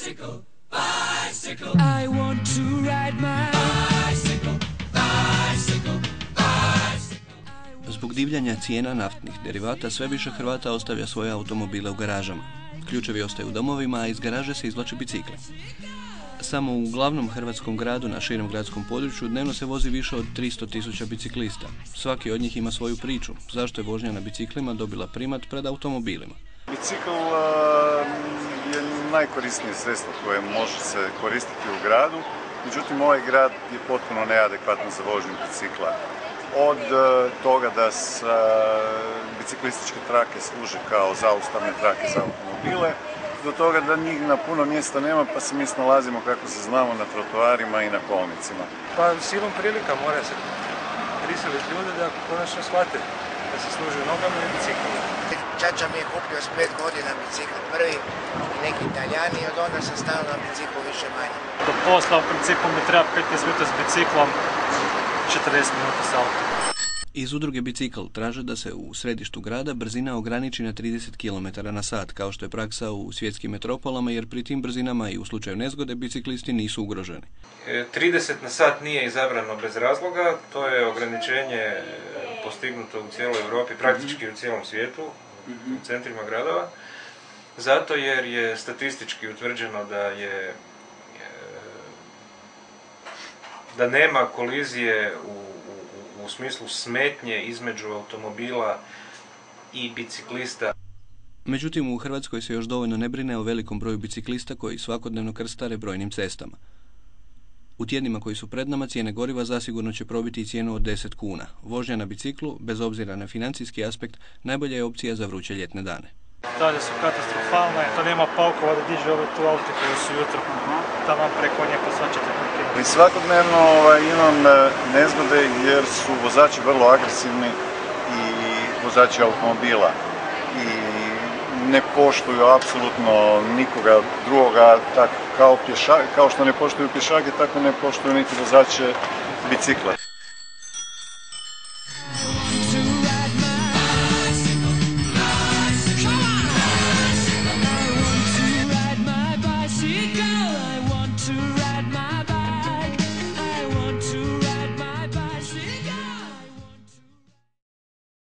bicycle, bicycle. I want to ride my bicycle, bicycle, bicycle. Zbog divljanja cijena naftnih derivata sve više Hrvata ostavlja svoje automobile u garažama. Ključevi ostaju u domovima, a iz garaže se izvlače bicikli. Samo u glavnom hrvatskom gradu na širem gradskom području dnevno se vozi više od 300.000 biciklista. Svaki od njih ima svoju priču. Zašto je vožnja na biciklima dobila primat pred automobilima? Bicikl je najkorisnije sredstvo koje može se koristiti u gradu, međutim ovaj grad je potpuno neadekvatan za vožnju bicikla. Od toga da biciklističke trake služe kao zaustavne trake za automobile, do toga da njih na puno mjesta nema, pa se mi snalazimo kako se znamo na trotoarima i na kolnicima. Pa silom prilika mora se prisiliti ljude da konačno shvate da se služe nogama i biciklima. Čača mi je kupio s 5 godina bicikl prvi i neki Italijani i od onda sam stao na biciklu više manje. Do posla u principu mi treba 15 minuta s biciklom, 40 minuta s autom. Iz udruge Bicikl traže da se u središtu grada brzina ograniči na 30 km/h, kao što je praksa u svjetskim metropolama, jer pri tim brzinama i u slučaju nezgode biciklisti nisu ugroženi. 30 na sat nije izabrano bez razloga, to je ograničenje postignuto u cijeloj Europi, praktički u cijelom svijetu, u centrima gradova, zato jer je statistički utvrđeno da nema kolizije u smislu smetnje između automobila i biciklista. Međutim, u Hrvatskoj se još dovoljno ne brine o velikom broju biciklista koji svakodnevno krstare brojnim cestama. U tjednima koji su pred nama cijene goriva zasigurno će probiti cijenu od 10 kuna. Vožnja na biciklu, bez obzira na financijski aspekt, najbolja je opcija za vruće ljetne dane. Dalje su katastrofalne, to nema paukova da diže ove tu aute koje su jutro tamo preko nje, pa sad ćete parkirati. I svakodnevno imam nezgode jer su vozači vrlo agresivni i vozači automobila i ne poštuju apsolutno nikoga drugoga, tako kao što ne poštuju pješake, tako ne poštuju niti vozače bicikla.